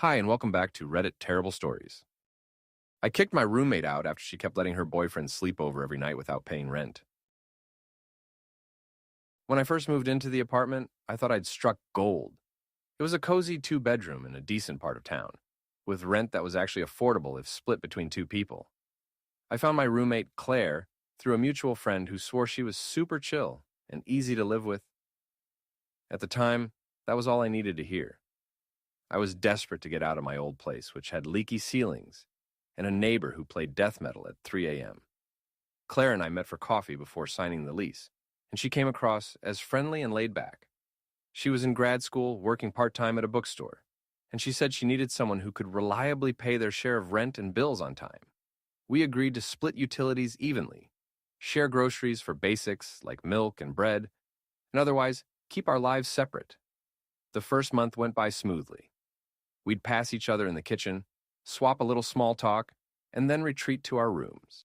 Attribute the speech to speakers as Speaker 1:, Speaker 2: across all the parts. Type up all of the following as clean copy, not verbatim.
Speaker 1: Hi, and welcome back to Reddit Terrible Stories. I kicked my roommate out after she kept letting her boyfriend sleep over every night without paying rent. When I first moved into the apartment, I thought I'd struck gold. It was a cozy two-bedroom in a decent part of town, with rent that was actually affordable if split between two people. I found my roommate, Claire, through a mutual friend who swore she was super chill and easy to live with. At the time, that was all I needed to hear. I was desperate to get out of my old place, which had leaky ceilings and a neighbor who played death metal at 3 a.m. Claire and I met for coffee before signing the lease, and she came across as friendly and laid back. She was in grad school, working part-time at a bookstore, and she said she needed someone who could reliably pay their share of rent and bills on time. We agreed to split utilities evenly, share groceries for basics like milk and bread, and otherwise keep our lives separate. The first month went by smoothly. We'd pass each other in the kitchen, swap a little small talk, and then retreat to our rooms.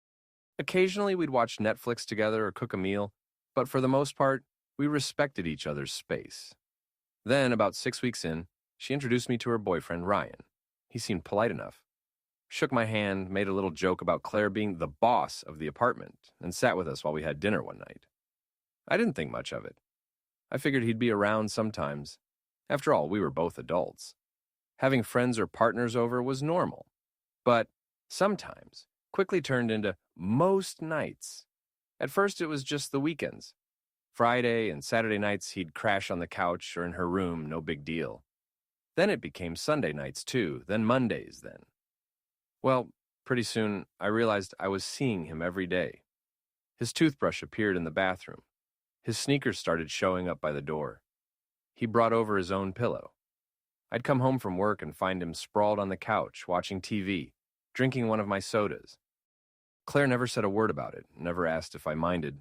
Speaker 1: Occasionally, we'd watch Netflix together or cook a meal, but for the most part, we respected each other's space. Then, about 6 weeks in, she introduced me to her boyfriend, Ryan. He seemed polite enough, shook my hand, made a little joke about Claire being the boss of the apartment, and sat with us while we had dinner one night. I didn't think much of it. I figured he'd be around sometimes. After all, we were both adults. Having friends or partners over was normal, but sometimes quickly turned into most nights. At first, it was just the weekends. Friday and Saturday nights, he'd crash on the couch or in her room, no big deal. Then it became Sunday nights too, then Mondays then. Well, pretty soon, I realized I was seeing him every day. His toothbrush appeared in the bathroom. His sneakers started showing up by the door. He brought over his own pillow. I'd come home from work and find him sprawled on the couch, watching TV, drinking one of my sodas. Claire never said a word about it, never asked if I minded.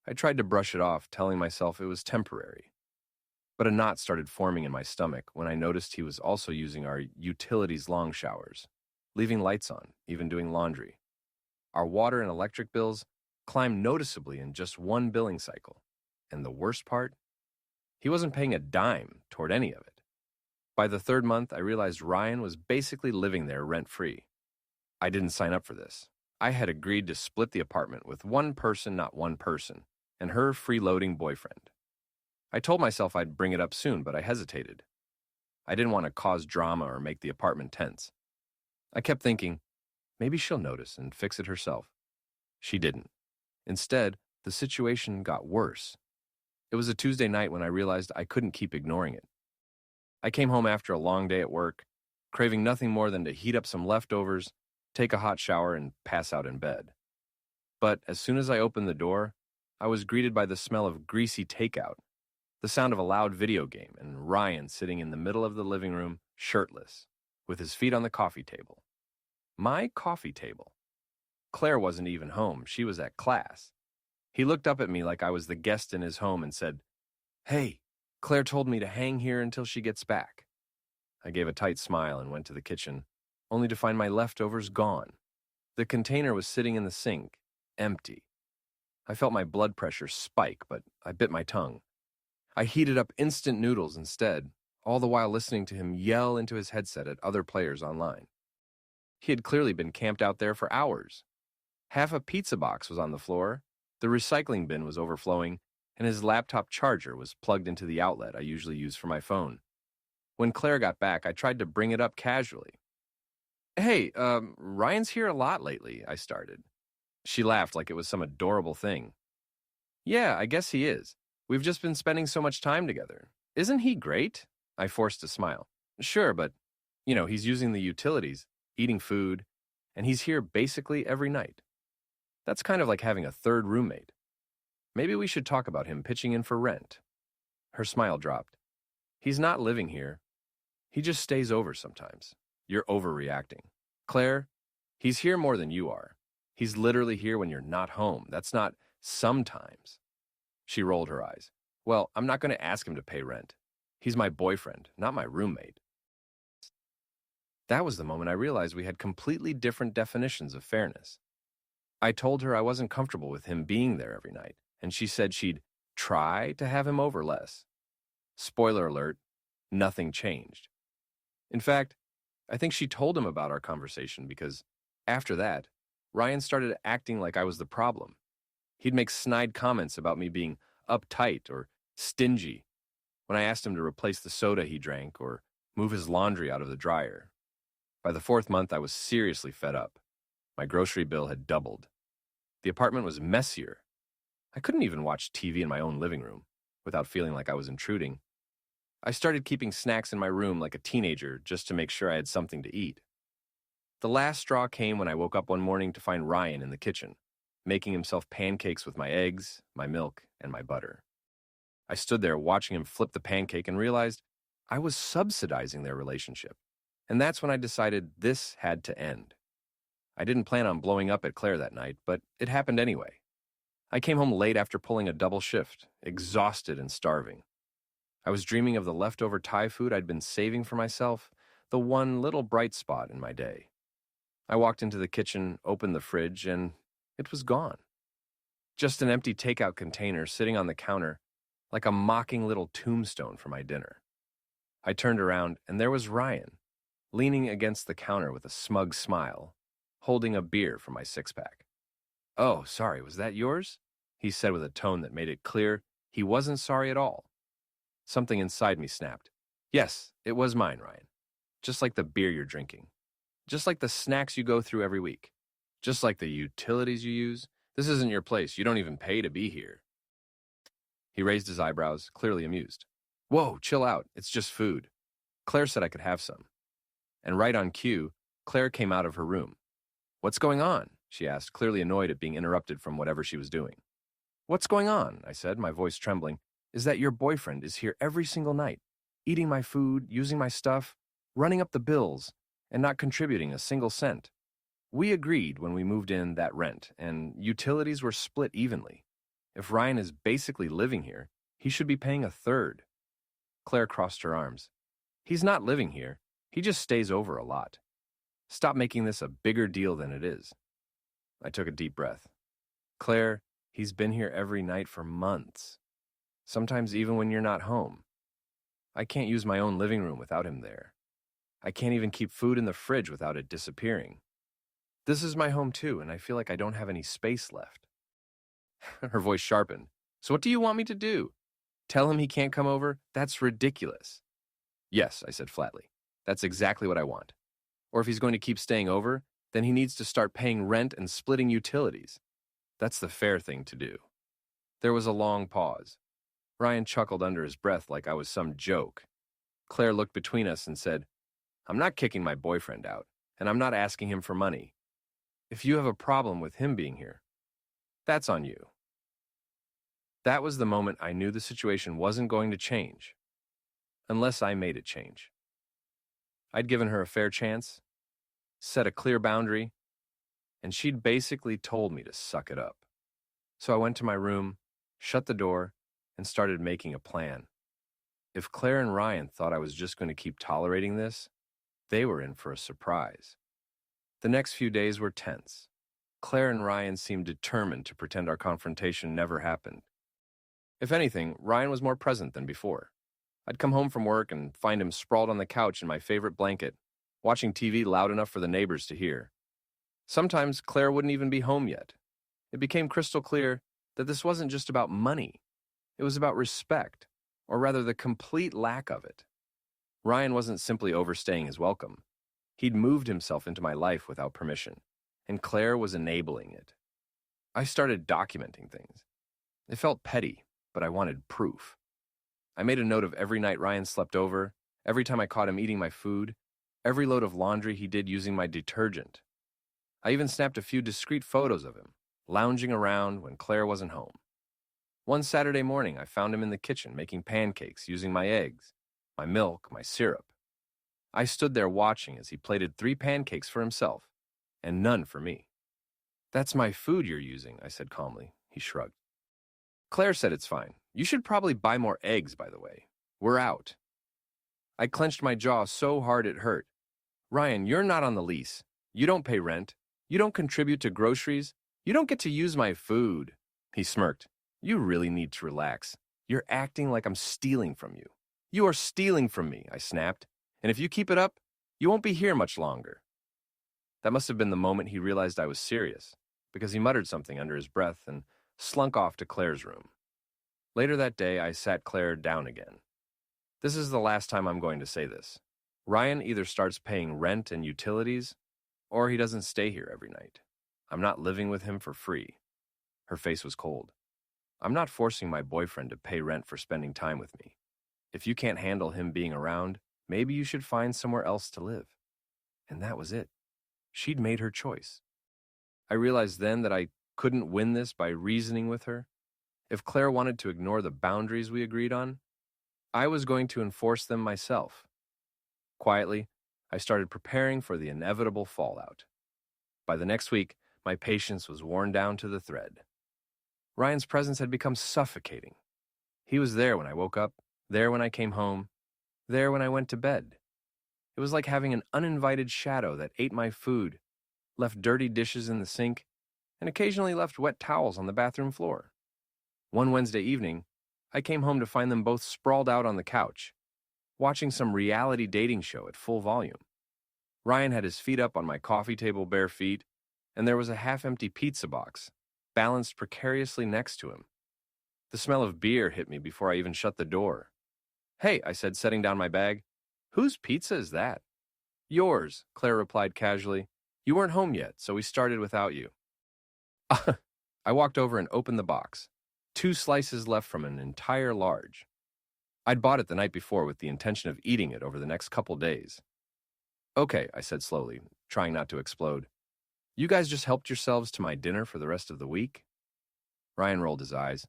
Speaker 1: I tried to brush it off, telling myself it was temporary. But a knot started forming in my stomach when I noticed he was also using our utilities long showers, leaving lights on, even doing laundry. Our water and electric bills climbed noticeably in just one billing cycle. And the worst part? He wasn't paying a dime toward any of it. By the third month, I realized Ryan was basically living there rent-free. I didn't sign up for this. I had agreed to split the apartment with one person, not one person, and her freeloading boyfriend. I told myself I'd bring it up soon, but I hesitated. I didn't want to cause drama or make the apartment tense. I kept thinking, maybe she'll notice and fix it herself. She didn't. Instead, the situation got worse. It was a Tuesday night when I realized I couldn't keep ignoring it. I came home after a long day at work, craving nothing more than to heat up some leftovers, take a hot shower, and pass out in bed. But as soon as I opened the door, I was greeted by the smell of greasy takeout, the sound of a loud video game, and Ryan sitting in the middle of the living room, shirtless, with his feet on the coffee table. My coffee table. Claire wasn't even home. She was at class. He looked up at me like I was the guest in his home and said, "Hey, Claire told me to hang here until she gets back." I gave a tight smile and went to the kitchen, only to find my leftovers gone. The container was sitting in the sink, empty. I felt my blood pressure spike, but I bit my tongue. I heated up instant noodles instead, all the while listening to him yell into his headset at other players online. He had clearly been camped out there for hours. Half a pizza box was on the floor, the recycling bin was overflowing, and his laptop charger was plugged into the outlet I usually use for my phone. When Claire got back, I tried to bring it up casually. "Hey, Ryan's here a lot lately," I started. She laughed like it was some adorable thing. "Yeah, I guess he is. We've just been spending so much time together. Isn't he great?" I forced a smile. "Sure, but, he's using the utilities, eating food, and he's here basically every night. That's kind of like having a third roommate. Maybe we should talk about him pitching in for rent." Her smile dropped. "He's not living here. He just stays over sometimes. You're overreacting. Claire, he's here more than you are. He's literally here when you're not home. That's not sometimes." She rolled her eyes. "Well, I'm not going to ask him to pay rent. He's my boyfriend, not my roommate." That was the moment I realized we had completely different definitions of fairness. I told her I wasn't comfortable with him being there every night, and she said she'd try to have him over less. Spoiler alert, nothing changed. In fact, I think she told him about our conversation because, after that, Ryan started acting like I was the problem. He'd make snide comments about me being uptight or stingy when I asked him to replace the soda he drank or move his laundry out of the dryer. By the fourth month, I was seriously fed up. My grocery bill had doubled. The apartment was messier. I couldn't even watch TV in my own living room without feeling like I was intruding. I started keeping snacks in my room like a teenager just to make sure I had something to eat. The last straw came when I woke up one morning to find Ryan in the kitchen, making himself pancakes with my eggs, my milk, and my butter. I stood there watching him flip the pancake and realized I was subsidizing their relationship. And that's when I decided this had to end. I didn't plan on blowing up at Claire that night, but it happened anyway. I came home late after pulling a double shift, exhausted and starving. I was dreaming of the leftover Thai food I'd been saving for myself, the one little bright spot in my day. I walked into the kitchen, opened the fridge, and it was gone. Just an empty takeout container sitting on the counter, like a mocking little tombstone for my dinner. I turned around, and there was Ryan, leaning against the counter with a smug smile, holding a beer from my six-pack. "Oh, sorry, was that yours?" he said with a tone that made it clear he wasn't sorry at all. Something inside me snapped. "Yes, it was mine, Ryan. Just like the beer you're drinking. Just like the snacks you go through every week. Just like the utilities you use. This isn't your place. You don't even pay to be here." He raised his eyebrows, clearly amused. "Whoa, chill out. It's just food. Claire said I could have some." And right on cue, Claire came out of her room. "What's going on?" she asked, clearly annoyed at being interrupted from whatever she was doing. "What's going on?" I said, my voice trembling, "is that your boyfriend is here every single night, eating my food, using my stuff, running up the bills, and not contributing a single cent. We agreed when we moved in that rent, and utilities were split evenly. If Ryan is basically living here, he should be paying a third." Claire crossed her arms. "He's not living here. He just stays over a lot. Stop making this a bigger deal than it is." I took a deep breath. "Claire, he's been here every night for months. Sometimes even when you're not home. I can't use my own living room without him there. I can't even keep food in the fridge without it disappearing. This is my home too, and I feel like I don't have any space left." Her voice sharpened. "So what do you want me to do? Tell him he can't come over? That's ridiculous." "Yes," I said flatly. "That's exactly what I want. Or if he's going to keep staying over, then he needs to start paying rent and splitting utilities. That's the fair thing to do." There was a long pause. Ryan chuckled under his breath like I was some joke. Claire looked between us and said, "I'm not kicking my boyfriend out, and I'm not asking him for money. If you have a problem with him being here, that's on you." That was the moment I knew the situation wasn't going to change, unless I made it change. I'd given her a fair chance, set a clear boundary, and she'd basically told me to suck it up. So I went to my room, shut the door, and started making a plan. If Claire and Ryan thought I was just going to keep tolerating this, they were in for a surprise. The next few days were tense. Claire and Ryan seemed determined to pretend our confrontation never happened. If anything, Ryan was more present than before. I'd come home from work and find him sprawled on the couch in my favorite blanket, watching TV loud enough for the neighbors to hear. Sometimes Claire wouldn't even be home yet. It became crystal clear that this wasn't just about money. It was about respect, or rather the complete lack of it. Ryan wasn't simply overstaying his welcome. He'd moved himself into my life without permission, and Claire was enabling it. I started documenting things. It felt petty, but I wanted proof. I made a note of every night Ryan slept over, every time I caught him eating my food, every load of laundry he did using my detergent. I even snapped a few discreet photos of him, lounging around when Claire wasn't home. One Saturday morning, I found him in the kitchen making pancakes using my eggs, my milk, my syrup. I stood there watching as he plated 3 pancakes for himself, and none for me. "That's my food you're using," I said calmly. He shrugged. "Claire said it's fine. You should probably buy more eggs, by the way. We're out." I clenched my jaw so hard it hurt. "Ryan, you're not on the lease. You don't pay rent. You don't contribute to groceries. You don't get to use my food." He smirked. "You really need to relax. You're acting like I'm stealing from you." "You are stealing from me," I snapped. "And if you keep it up, You won't be here much longer. That must have been the moment he realized I was serious, because he muttered something under his breath and slunk off to Claire's room. Later that day, I sat Claire down again. This is the last time I'm going to say this. Ryan either starts paying rent and utilities, or he doesn't stay here every night. I'm not living with him for free. Her face was cold. I'm not forcing my boyfriend to pay rent for spending time with me. If you can't handle him being around, maybe you should find somewhere else to live. And that was it. She'd made her choice. I realized then that I couldn't win this by reasoning with her. If Claire wanted to ignore the boundaries we agreed on, I was going to enforce them myself. Quietly, I started preparing for the inevitable fallout. By the next week, my patience was worn down to the thread. Ryan's presence had become suffocating. He was there when I woke up, there when I came home, there when I went to bed. It was like having an uninvited shadow that ate my food, left dirty dishes in the sink, and occasionally left wet towels on the bathroom floor. One Wednesday evening, I came home to find them both sprawled out on the couch, watching some reality dating show at full volume. Ryan had his feet up on my coffee table bare feet, and there was a half-empty pizza box balanced precariously next to him. The smell of beer hit me before I even shut the door. "Hey," I said, setting down my bag. "Whose pizza is that?" "Yours," Claire replied casually. "You weren't home yet, so we started without you." I walked over and opened the box. 2 slices left from an entire large. I'd bought it the night before with the intention of eating it over the next couple days. "Okay," I said slowly, trying not to explode. "You guys just helped yourselves to my dinner for the rest of the week?" Ryan rolled his eyes.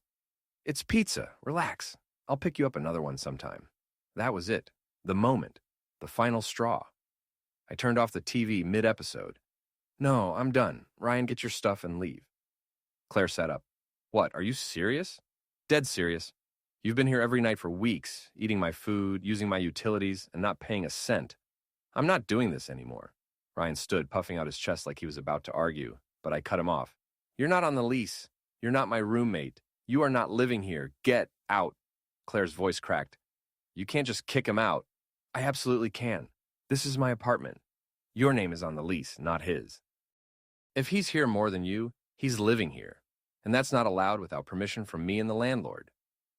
Speaker 1: "It's pizza. Relax. I'll pick you up another one sometime." That was it. The moment. The final straw. I turned off the TV mid-episode. "No, I'm done. Ryan, get your stuff and leave." Claire sat up. "What, are you serious?" "Dead serious. You've been here every night for weeks, eating my food, using my utilities, and not paying a cent. I'm not doing this anymore." Ryan stood, puffing out his chest like he was about to argue, but I cut him off. "You're not on the lease. You're not my roommate. You are not living here. Get out." Claire's voice cracked. "You can't just kick him out." "I absolutely can. This is my apartment. Your name is on the lease, not his. If he's here more than you, he's living here, and that's not allowed without permission from me and the landlord.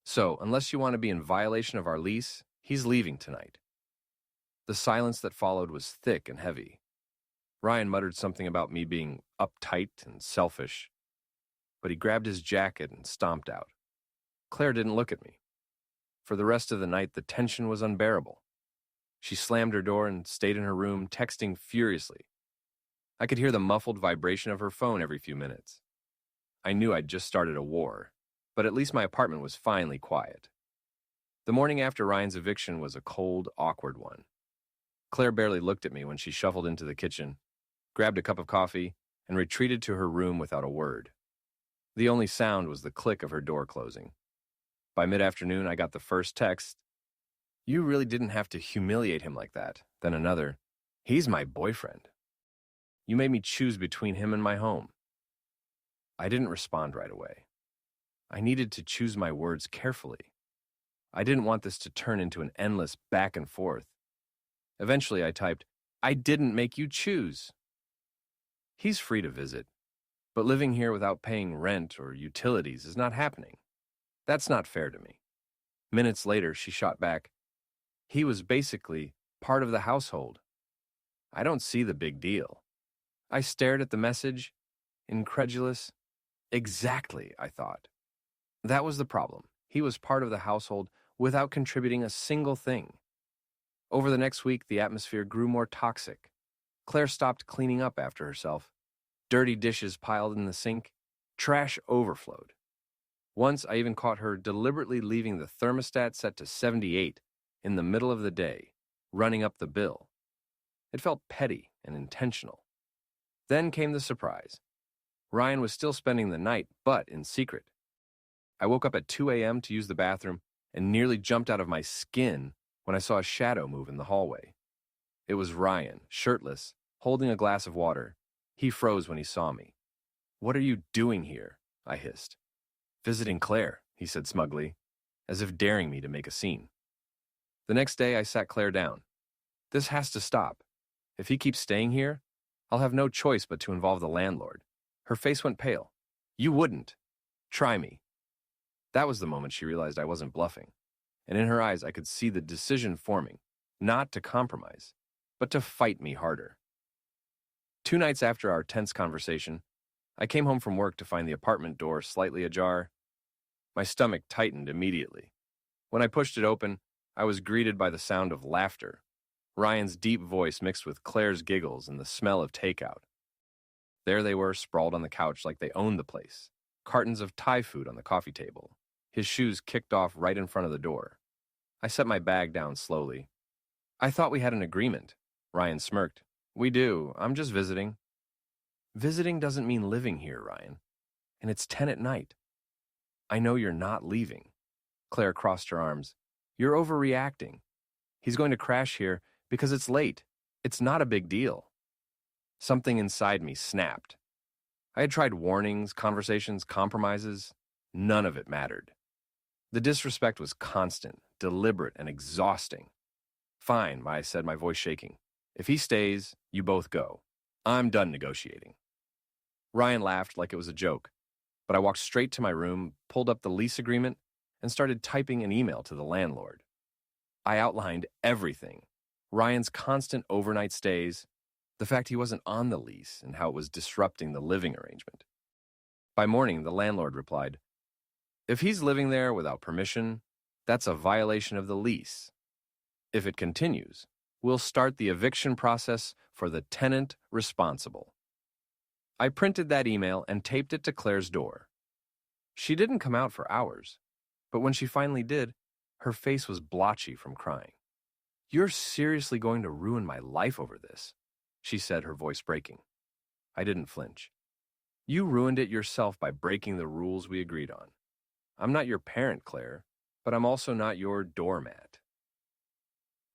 Speaker 1: So, unless you want to be in violation of our lease, he's leaving tonight." The silence that followed was thick and heavy. Ryan muttered something about me being uptight and selfish, but he grabbed his jacket and stomped out. Claire didn't look at me. For the rest of the night, the tension was unbearable. She slammed her door and stayed in her room, texting furiously. I could hear the muffled vibration of her phone every few minutes. I knew I'd just started a war, but at least my apartment was finally quiet. The morning after Ryan's eviction was a cold, awkward one. Claire barely looked at me when she shuffled into the kitchen, grabbed a cup of coffee, and retreated to her room without a word. The only sound was the click of her door closing. By mid-afternoon, I got the first text. "You really didn't have to humiliate him like that." Then another. "He's my boyfriend. You made me choose between him and my home." I didn't respond right away. I needed to choose my words carefully. I didn't want this to turn into an endless back and forth. Eventually, I typed, "I didn't make you choose." He's free to visit, but living here without paying rent or utilities is not happening. That's not fair to me. Minutes later, she shot back, "He was basically part of the household. I don't see the big deal." I stared at the message, incredulous. Exactly, I thought. That was the problem. He was part of the household without contributing a single thing. Over the next week, the atmosphere grew more toxic. Claire stopped cleaning up after herself. Dirty dishes piled in the sink. Trash overflowed. Once, I even caught her deliberately leaving the thermostat set to 78 in the middle of the day, running up the bill. It felt petty and intentional. Then came the surprise. Ryan was still spending the night, but in secret. I woke up at 2 a.m. to use the bathroom and nearly jumped out of my skin when I saw a shadow move in the hallway. It was Ryan, shirtless, holding a glass of water. He froze when he saw me. "What are you doing here?" I hissed. "Visiting Claire," he said smugly, as if daring me to make a scene. The next day, I sat Claire down. "This has to stop. If he keeps staying here, I'll have no choice but to involve the landlord. Her face went pale. You wouldn't. Try me. That was the moment she realized I wasn't bluffing, and in her eyes I could see the decision forming, not to compromise, but to fight me harder. 2 nights after our tense conversation, I came home from work to find the apartment door slightly ajar. My stomach tightened immediately. When I pushed it open, I was greeted by the sound of laughter, Ryan's deep voice mixed with Claire's giggles and the smell of takeout. There they were, sprawled on the couch like they owned the place, cartons of Thai food on the coffee table, his shoes kicked off right in front of the door. I set my bag down slowly. I thought we had an agreement. Ryan smirked. We do. I'm just visiting. Visiting doesn't mean living here, Ryan. And it's 10 at night. I know you're not leaving. Claire crossed her arms. You're overreacting. He's going to crash here because it's late. It's not a big deal. Something inside me snapped. I had tried warnings, conversations, compromises. None of it mattered. The disrespect was constant, deliberate, and exhausting. Fine, I said, my voice shaking. If he stays, you both go. I'm done negotiating. Ryan laughed like it was a joke, but I walked straight to my room, pulled up the lease agreement, and started typing an email to the landlord. I outlined everything. Ryan's constant overnight stays, the fact he wasn't on the lease, and how it was disrupting the living arrangement. By morning, the landlord replied, if he's living there without permission, that's a violation of the lease. If it continues, we'll start the eviction process for the tenant responsible. I printed that email and taped it to Claire's door. She didn't come out for hours, but when she finally did, her face was blotchy from crying. You're seriously going to ruin my life over this, she said, her voice breaking. I didn't flinch. You ruined it yourself by breaking the rules we agreed on. I'm not your parent, Claire, but I'm also not your doormat.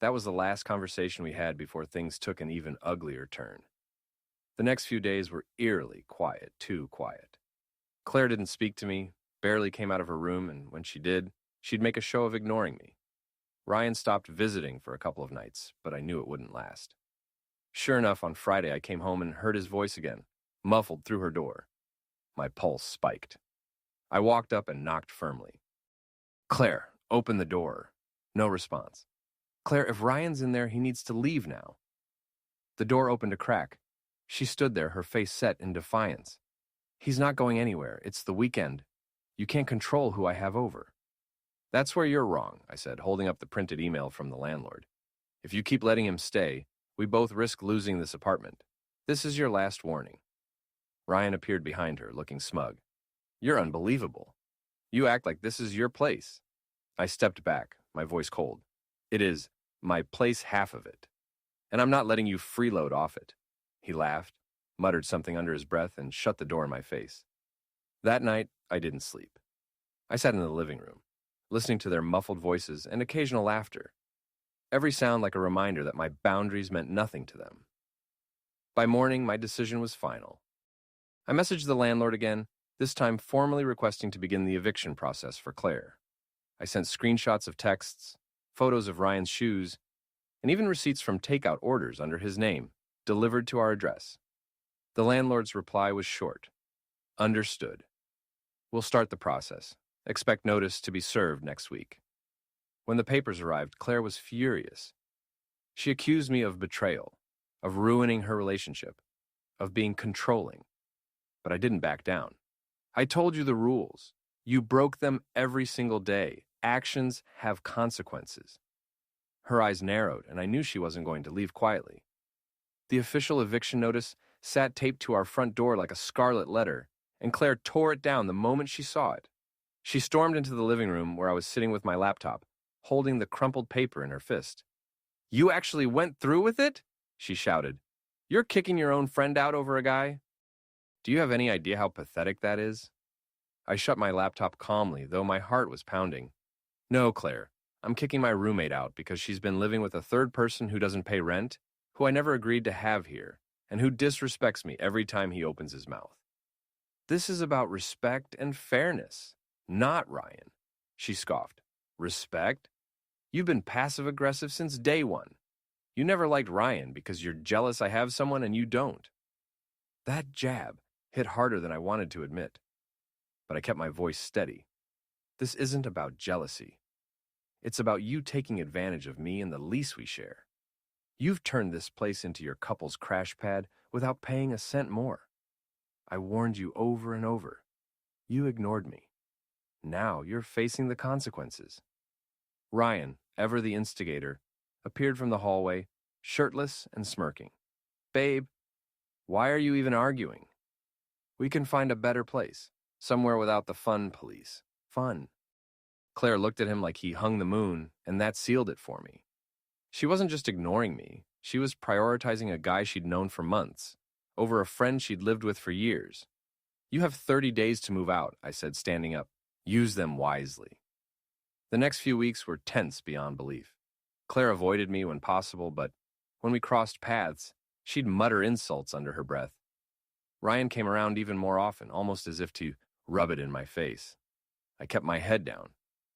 Speaker 1: That was the last conversation we had before things took an even uglier turn. The next few days were eerily quiet, too quiet. Claire didn't speak to me, barely came out of her room, and when she did, she'd make a show of ignoring me. Ryan stopped visiting for a couple of nights, but I knew it wouldn't last. Sure enough, on Friday I came home and heard his voice again, muffled through her door. My pulse spiked. I walked up and knocked firmly. Claire, open the door. No response. Claire, if Ryan's in there, he needs to leave now. The door opened a crack. She stood there, her face set in defiance. He's not going anywhere. It's the weekend. You can't control who I have over. That's where you're wrong, I said, holding up the printed email from the landlord. If you keep letting him stay, we both risk losing this apartment. This is your last warning. Ryan appeared behind her, looking smug. You're unbelievable. You act like this is your place. I stepped back, my voice cold. It is my place, half of it. And I'm not letting you freeload off it. He laughed, muttered something under his breath, and shut the door in my face. That night, I didn't sleep. I sat in the living room, listening to their muffled voices and occasional laughter, every sound like a reminder that my boundaries meant nothing to them. By morning, my decision was final. I messaged the landlord again, this time formally requesting to begin the eviction process for Claire. I sent screenshots of texts, photos of Ryan's shoes, and even receipts from takeout orders under his name, delivered to our address. The landlord's reply was short. Understood. We'll start the process. Expect notice to be served next week. When the papers arrived, Claire was furious. She accused me of betrayal, of ruining her relationship, of being controlling. But I didn't back down. I told you the rules. You broke them every single day. Actions have consequences. Her eyes narrowed, and I knew she wasn't going to leave quietly. The official eviction notice sat taped to our front door like a scarlet letter, and Claire tore it down the moment she saw it. She stormed into the living room where I was sitting with my laptop, holding the crumpled paper in her fist. You actually went through with it? She shouted. You're kicking your own friend out over a guy? Do you have any idea how pathetic that is? I shut my laptop calmly, though my heart was pounding. No, Claire, I'm kicking my roommate out because she's been living with a third person who doesn't pay rent, who I never agreed to have here, and who disrespects me every time he opens his mouth. This is about respect and fairness, not Ryan. She scoffed. Respect? You've been passive-aggressive since day one. You never liked Ryan because you're jealous I have someone and you don't. That jab hit harder than I wanted to admit, but I kept my voice steady. This isn't about jealousy. It's about you taking advantage of me and the lease we share. You've turned this place into your couple's crash pad without paying a cent more. I warned you over and over. You ignored me. Now you're facing the consequences. Ryan, ever the instigator, appeared from the hallway, shirtless and smirking. Babe, why are you even arguing? We can find a better place, somewhere without the fun police. Fun. Claire looked at him like he hung the moon, and that sealed it for me. She wasn't just ignoring me, she was prioritizing a guy she'd known for months, over a friend she'd lived with for years. You have 30 days to move out, I said, standing up. Use them wisely. The next few weeks were tense beyond belief. Claire avoided me when possible, but when we crossed paths, she'd mutter insults under her breath. Ryan came around even more often, almost as if to rub it in my face. I kept my head down,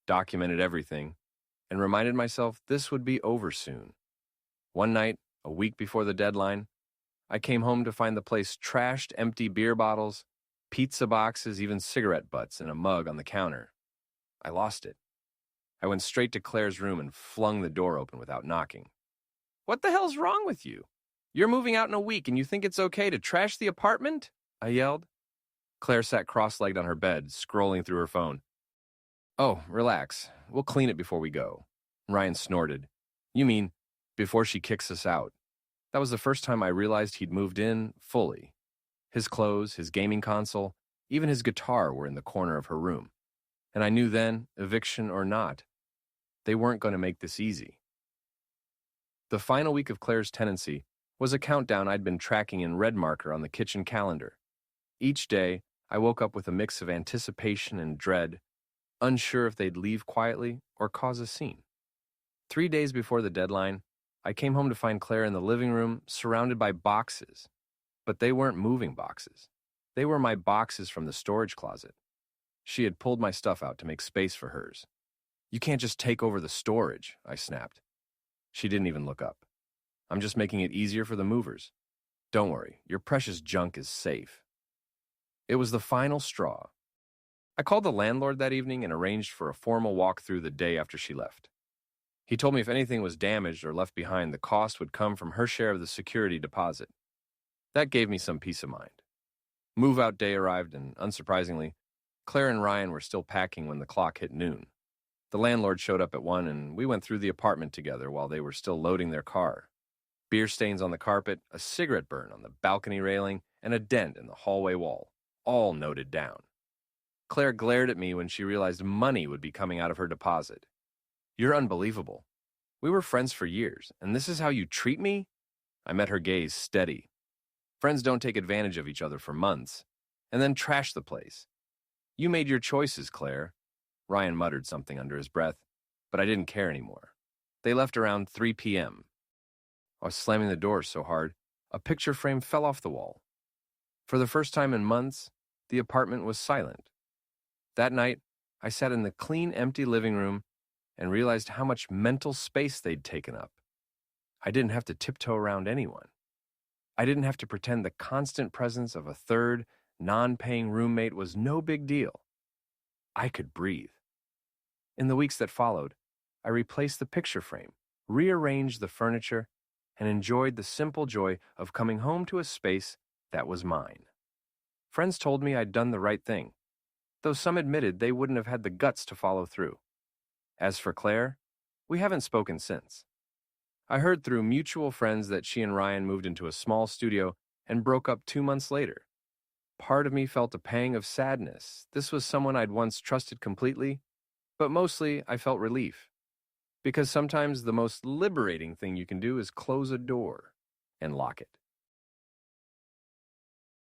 Speaker 1: documented everything, and reminded myself this would be over soon. One night, a week before the deadline, I came home to find the place trashed, empty beer bottles, pizza boxes, even cigarette butts in a mug on the counter. I lost it. I went straight to Claire's room and flung the door open without knocking. What the hell's wrong with you? You're moving out in a week and you think it's okay to trash the apartment? I yelled. Claire sat cross-legged on her bed, scrolling through her phone. Oh, relax. We'll clean it before we go. Ryan snorted. You mean, before she kicks us out? That was the first time I realized he'd moved in fully. His clothes, his gaming console, even his guitar were in the corner of her room. And I knew then, eviction or not, they weren't going to make this easy. The final week of Claire's tenancy was a countdown I'd been tracking in red marker on the kitchen calendar. Each day, I woke up with a mix of anticipation and dread, unsure if they'd leave quietly or cause a scene. 3 days before the deadline, I came home to find Claire in the living room surrounded by boxes. But they weren't moving boxes. They were my boxes from the storage closet. She had pulled my stuff out to make space for hers. You can't just take over the storage, I snapped. She didn't even look up. I'm just making it easier for the movers. Don't worry, your precious junk is safe. It was the final straw. I called the landlord that evening and arranged for a formal walkthrough the day after she left. He told me if anything was damaged or left behind, the cost would come from her share of the security deposit. That gave me some peace of mind. Move-out day arrived, and unsurprisingly, Claire and Ryan were still packing when the clock hit noon. The landlord showed up at 1, and we went through the apartment together while they were still loading their car. Beer stains on the carpet, a cigarette burn on the balcony railing, and a dent in the hallway wall, all noted down. Claire glared at me when she realized money would be coming out of her deposit. You're unbelievable. We were friends for years, and this is how you treat me? I met her gaze steady. Friends don't take advantage of each other for months, and then trash the place. You made your choices, Claire. Ryan muttered something under his breath, but I didn't care anymore. They left around 3 p.m. I was slamming the door so hard, a picture frame fell off the wall. For the first time in months, the apartment was silent. That night, I sat in the clean, empty living room and realized how much mental space they'd taken up. I didn't have to tiptoe around anyone. I didn't have to pretend the constant presence of a third, non-paying roommate was no big deal. I could breathe. In the weeks that followed, I replaced the picture frame, rearranged the furniture, and enjoyed the simple joy of coming home to a space that was mine. Friends told me I'd done the right thing, though some admitted they wouldn't have had the guts to follow through. As for Claire, we haven't spoken since. I heard through mutual friends that she and Ryan moved into a small studio and broke up 2 months later. Part of me felt a pang of sadness. This was someone I'd once trusted completely, but mostly I felt relief. Because sometimes the most liberating thing you can do is close a door and lock it.